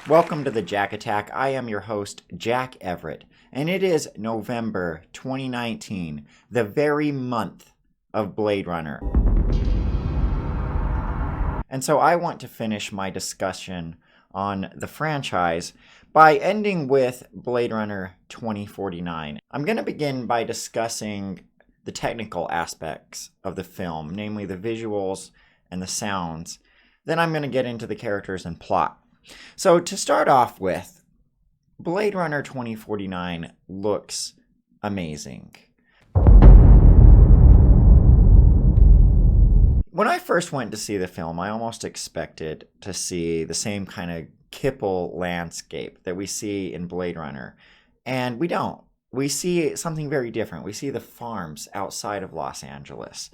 Welcome to the Jack Attack. I am your host, Jack Everett, and it is November 2019, the very month of Blade Runner. And so I want to finish my discussion on the franchise by ending with Blade Runner 2049. I'm going to begin by discussing the technical aspects of the film, namely the visuals and the sounds. Then I'm going to get into the characters and plot. So to start off with, Blade Runner 2049 looks amazing. When I first went to see the film, I almost expected to see the same kind of kipple landscape that we see in Blade Runner, and we don't. We see something very different. We see the farms outside of Los Angeles.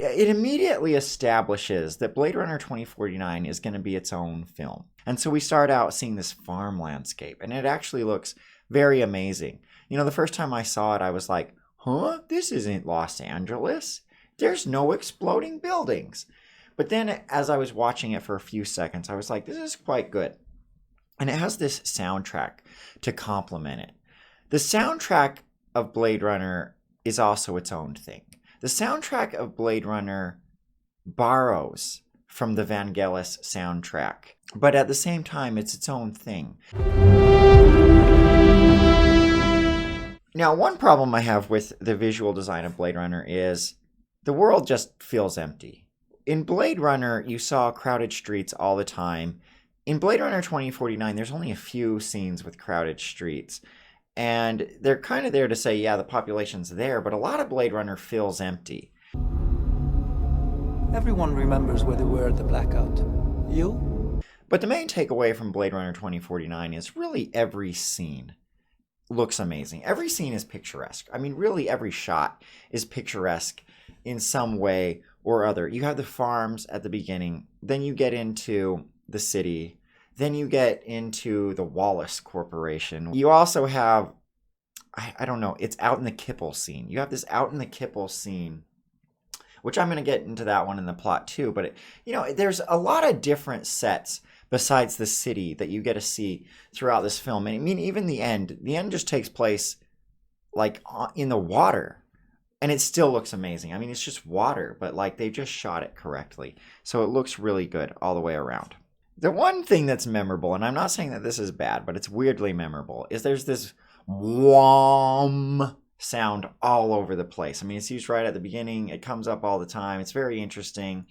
It immediately establishes that Blade Runner 2049 is going to be its own film. And so we start out seeing this farm landscape, and it actually looks very amazing. You know, the first time I saw it, I was like, huh? This isn't Los Angeles. There's no exploding buildings. But then as I was watching it for a few seconds, I was like, this is quite good. And it has this soundtrack to complement it. The soundtrack of Blade Runner is also its own thing. The soundtrack of Blade Runner borrows from the Vangelis soundtrack, but at the same time, it's its own thing. Now, one problem I have with the visual design of Blade Runner is the world just feels empty. In Blade Runner, you saw crowded streets all the time. In Blade Runner 2049, there's only a few scenes with crowded streets. And they're kind of there to say, yeah, the population's there, but a lot of Blade Runner feels empty. Everyone remembers where they were at the blackout. You? But the main takeaway from Blade Runner 2049 is really every scene looks amazing. Every scene is picturesque. I mean, really every shot is picturesque in some way or other. You have the farms at the beginning, then you get into the city, then you get into the Wallace Corporation. You also have, I don't know, it's out in the Kipple scene. You have this out in the Kipple scene, which I'm going to get into that one in the plot too. But, there's a lot of different sets besides the city that you get to see throughout this film. And I mean, even the end just takes place like in the water. And it still looks amazing. I mean, it's just water, but like they just shot it correctly. So it looks really good all the way around. The one thing that's memorable, and I'm not saying that this is bad, but it's weirdly memorable, is there's this whom sound all over the place. I mean, it's used right at the beginning. It comes up all the time. It's very interesting.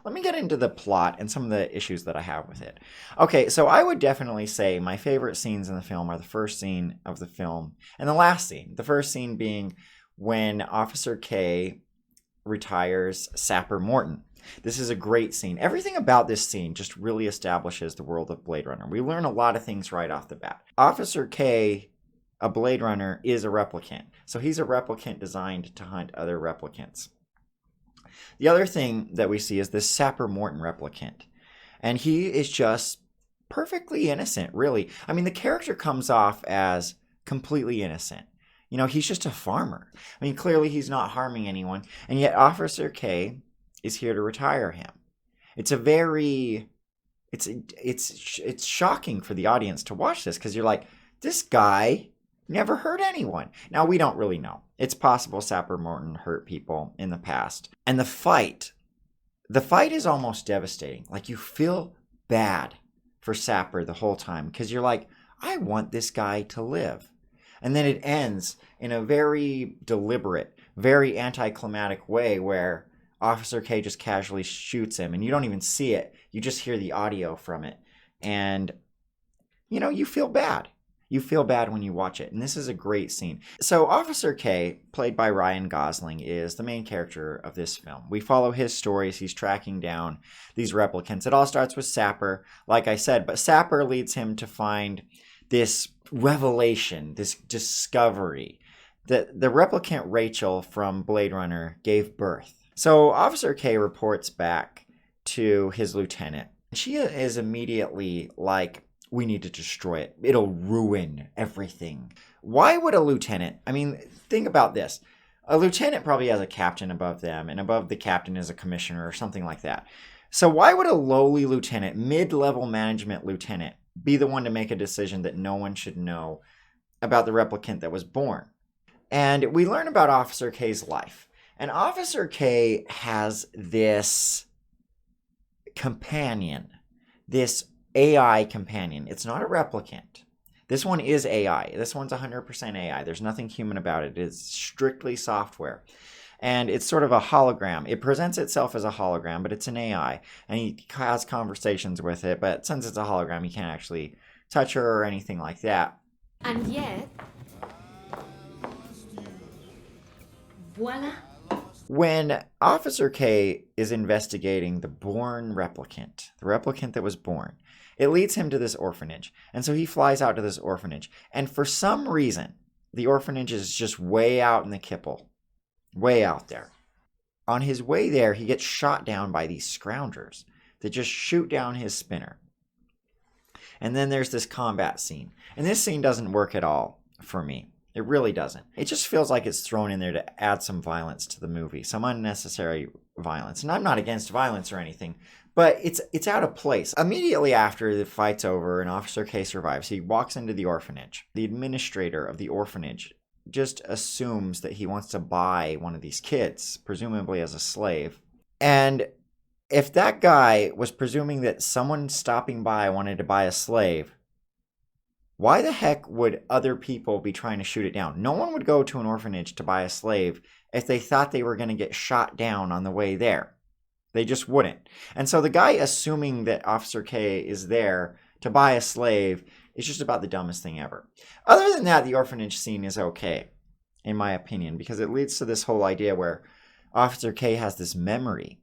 Let me get into the plot and some of the issues that I have with it. Okay, so I would definitely say my favorite scenes in the film are the first scene of the film and the last scene. The first scene being when Officer K retires Sapper Morton. This is a great scene. Everything about this scene just really establishes the world of Blade Runner. We learn a lot of things right off the bat. Officer K, a Blade Runner, is a replicant. So he's a replicant designed to hunt other replicants. The other thing that we see is this Sapper Morton replicant. And he is just perfectly innocent, really. I mean, the character comes off as completely innocent. You know, he's just a farmer. I mean, clearly he's not harming anyone. And yet Officer K is here to retire him. It's shocking for the audience to watch this because you're like, this guy never hurt anyone. Now, we don't really know. It's possible Sapper Morton hurt people in the past. And the fight is almost devastating. Like, you feel bad for Sapper the whole time because you're like, I want this guy to live. And then it ends in a very deliberate, very anticlimactic way where Officer K just casually shoots him and you don't even see it. You just hear the audio from it. And, you feel bad. You feel bad when you watch it. And this is a great scene. So Officer K, played by Ryan Gosling, is the main character of this film. We follow his stories. He's tracking down these replicants. It all starts with Sapper, like I said. But Sapper leads him to find this revelation, this discovery that the replicant Rachel from Blade Runner gave birth. So Officer K reports back to his lieutenant. She is immediately like, we need to destroy it. It'll ruin everything. Why would a lieutenant, I mean, think about this. A lieutenant probably has a captain above them, and above the captain is a commissioner or something like that. So why would a lowly lieutenant, mid-level management lieutenant, be the one to make a decision that no one should know about the replicant that was born? And we learn about Officer K's life. And Officer K has this companion, this AI companion. It's not a replicant. This one is AI. This one's 100% AI. There's nothing human about it. It's strictly software. And it's sort of a hologram. It presents itself as a hologram, but it's an AI. And he has conversations with it. But since it's a hologram, he can't actually touch her or anything like that. And yet, voila. When Officer K is investigating the born replicant, the replicant that was born, it leads him to this orphanage. And so he flies out to this orphanage. And for some reason, the orphanage is just way out in the kipple. Way out there. On his way there, he gets shot down by these scroungers that just shoot down his spinner. And then there's this combat scene. And this scene doesn't work at all for me. It really doesn't. It just feels like it's thrown in there to add some violence to the movie. Some unnecessary violence. And I'm not against violence or anything, but it's out of place. Immediately after the fight's over and Officer K survives, he walks into the orphanage. The administrator of the orphanage just assumes that he wants to buy one of these kids, presumably as a slave. And if that guy was presuming that someone stopping by wanted to buy a slave, why the heck would other people be trying to shoot it down? No one would go to an orphanage to buy a slave if they thought they were going to get shot down on the way there. They just wouldn't. And so the guy assuming that Officer K is there to buy a slave is just about the dumbest thing ever. Other than that, the orphanage scene is okay, in my opinion, because it leads to this whole idea where Officer K has this memory.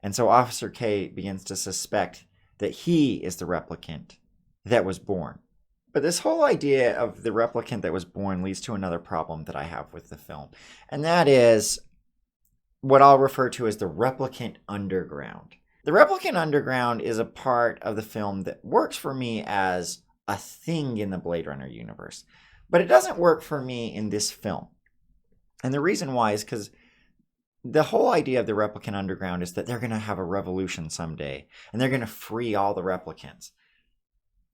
And so Officer K begins to suspect that he is the replicant that was born. But this whole idea of the replicant that was born leads to another problem that I have with the film. And that is what I'll refer to as the replicant underground. The replicant underground is a part of the film that works for me as a thing in the Blade Runner universe. But it doesn't work for me in this film. And the reason why is because the whole idea of the replicant underground is that they're going to have a revolution someday. And they're going to free all the replicants.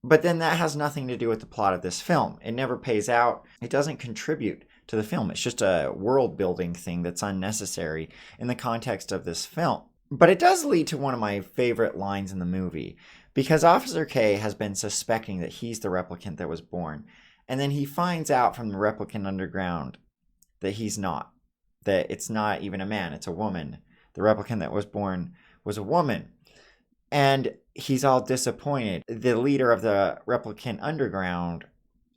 But then that has nothing to do with the plot of this film. It never pays out. It doesn't contribute to the film. It's just a world building thing that's unnecessary in the context of this film. But it does lead to one of my favorite lines in the movie, because Officer K has been suspecting that he's the replicant that was born. And then he finds out from the replicant underground that he's not. That it's not even a man, it's a woman. The replicant that was born was a woman. And he's all disappointed. The leader of the replicant underground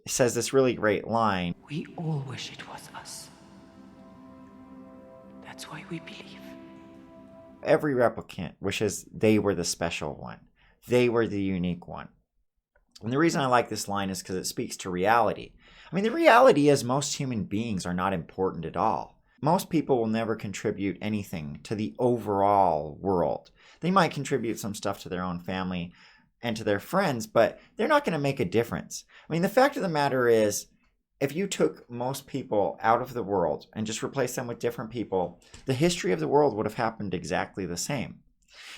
says this really great line. We all wish it was us. That's why we believe. Every replicant wishes they were the special one. They were the unique one. And the reason I like this line is because it speaks to reality. I mean, the reality is most human beings are not important at all. Most people will never contribute anything to the overall world. They might contribute some stuff to their own family and to their friends, but they're not going to make a difference. I mean, the fact of the matter is, if you took most people out of the world and just replaced them with different people, the history of the world would have happened exactly the same.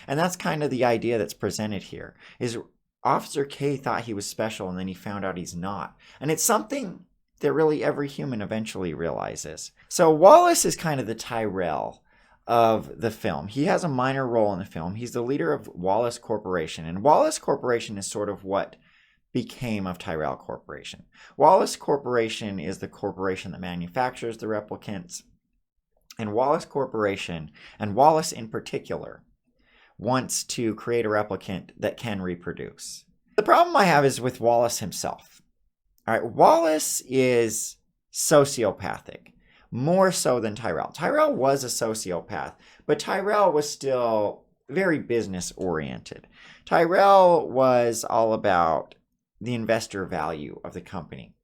And that's kind of the idea that's presented here, is Officer K thought he was special and then he found out he's not. And it's something that really every human eventually realizes. So Wallace is kind of the Tyrell of the film. He has a minor role in the film. He's the leader of Wallace Corporation. And Wallace Corporation is sort of what became of Tyrell Corporation. Wallace Corporation is the corporation that manufactures the replicants. And Wallace Corporation, and Wallace in particular, wants to create a replicant that can reproduce. The problem I have is with Wallace himself. All right, Wallace is sociopathic, more so than Tyrell. Tyrell was a sociopath, but Tyrell was still very business oriented. Tyrell was all about the investor value of the company.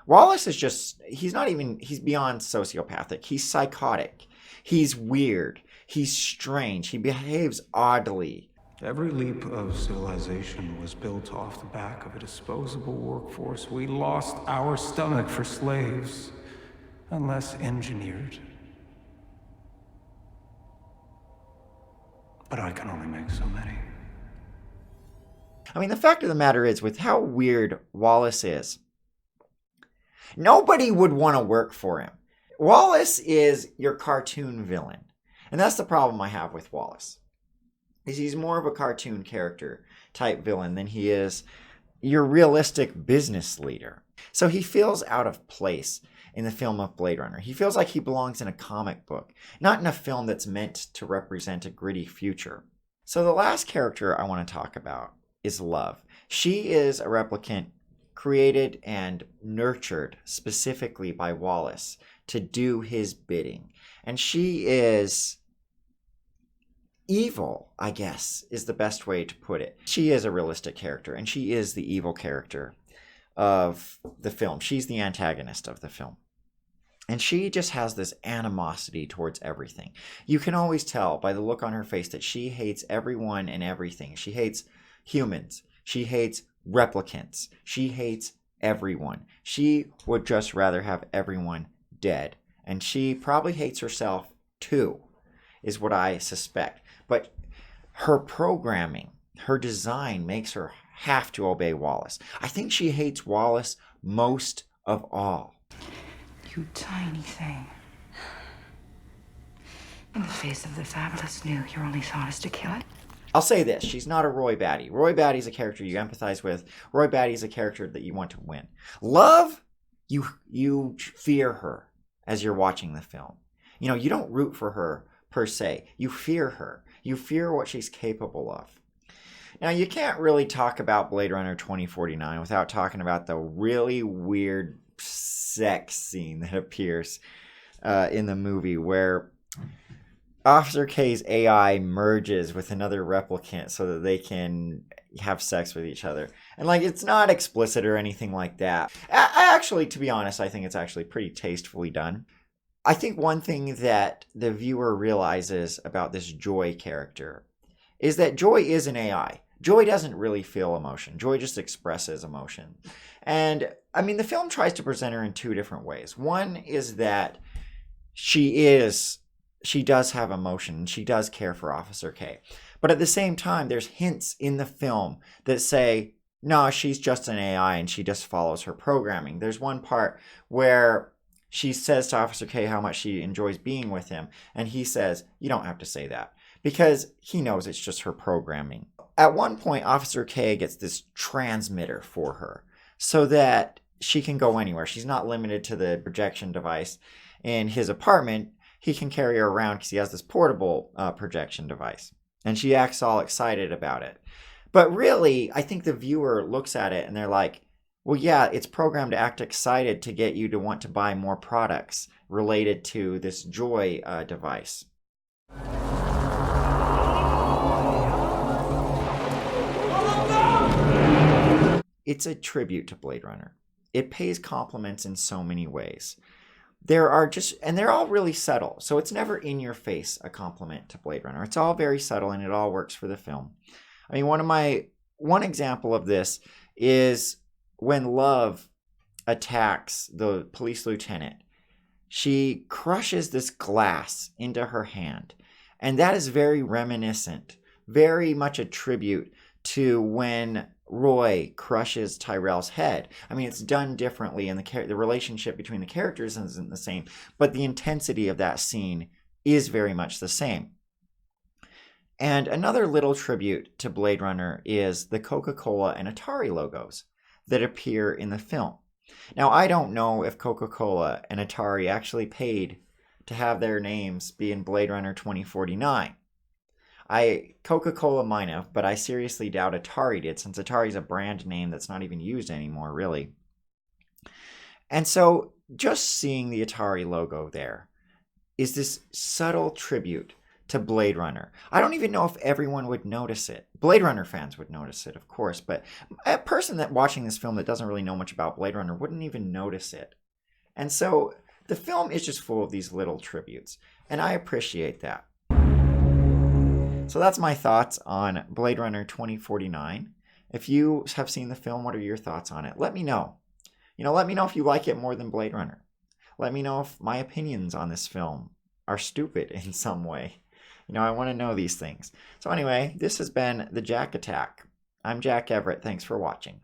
Wallace is just, he's beyond sociopathic. He's psychotic. He's weird. He's strange. He behaves oddly. Every leap of civilization was built off the back of a disposable workforce. We lost our stomach for slaves, unless engineered. But I can only make so many. I mean, the fact of the matter is, with how weird Wallace is, nobody would want to work for him. Wallace is your cartoon villain. And that's the problem I have with Wallace. Is he's more of a cartoon character type villain than he is your realistic business leader. So he feels out of place in the film of Blade Runner. He feels like he belongs in a comic book, not in a film that's meant to represent a gritty future. So the last character I want to talk about is Love. She is a replicant created and nurtured specifically by Wallace to do his bidding. And she is evil, I guess, is the best way to put it. She is a realistic character, and she is the evil character of the film. She's the antagonist of the film. And she just has this animosity towards everything. You can always tell by the look on her face that she hates everyone and everything. She hates humans. She hates replicants. She hates everyone. She would just rather have everyone dead. And she probably hates herself too, is what I suspect. But her programming, her design makes her have to obey Wallace. I think she hates Wallace most of all. You tiny thing. In the face of the fabulous new, your only thought is to kill it? I'll say this, she's not a Roy Batty. Roy Batty's a character you empathize with. Roy Batty's a character that you want to win. Love, you fear her as you're watching the film. You know, you don't root for her per se. You fear her. You fear what she's capable of. Now, you can't really talk about Blade Runner 2049 without talking about the really weird sex scene that appears in the movie where Officer K's AI merges with another replicant so that they can have sex with each other. And like, it's not explicit or anything like that. Actually, to be honest, I think it's actually pretty tastefully done. I think one thing that the viewer realizes about this Joy character is that Joy is an AI. Joy doesn't really feel emotion. Joy just expresses emotion. And I mean, the film tries to present her in two different ways. One is that she does have emotion. She does care for Officer K. But at the same time, there's hints in the film that say, no, she's just an AI and she just follows her programming. There's one part where she says to Officer K how much she enjoys being with him. And he says, you don't have to say that, because he knows it's just her programming. At one point, Officer K gets this transmitter for her so that she can go anywhere. She's not limited to the projection device in his apartment. He can carry her around because he has this portable projection device. And she acts all excited about it. But really, I think the viewer looks at it and they're like, well, yeah, it's programmed to act excited to get you to want to buy more products related to this Joy device. It's a tribute to Blade Runner. It pays compliments in so many ways. They're all really subtle. So it's never in your face a compliment to Blade Runner. It's all very subtle and it all works for the film. I mean, one example of this is when Love attacks the police lieutenant. She crushes this glass into her hand. And that is very reminiscent, very much a tribute to when Roy crushes Tyrell's head. I mean, it's done differently, and the relationship between the characters isn't the same, but the intensity of that scene is very much the same. And another little tribute to Blade Runner is the Coca-Cola and Atari logos that appear in the film. Now, I don't know if Coca-Cola and Atari actually paid to have their names be in Blade Runner 2049. Coca-Cola might have, but I seriously doubt Atari did, since Atari's a brand name that's not even used anymore, really. And so just seeing the Atari logo there is this subtle tribute to Blade Runner. I don't even know if everyone would notice it. Blade Runner fans would notice it, of course, but a person that watching this film that doesn't really know much about Blade Runner wouldn't even notice it. And so the film is just full of these little tributes, and I appreciate that. So that's my thoughts on Blade Runner 2049. If you have seen the film, what are your thoughts on it? Let me know. Let me know if you like it more than Blade Runner. Let me know if my opinions on this film are stupid in some way. I want to know these things. So anyway, this has been The Jack Attack. I'm Jack Everett. Thanks for watching.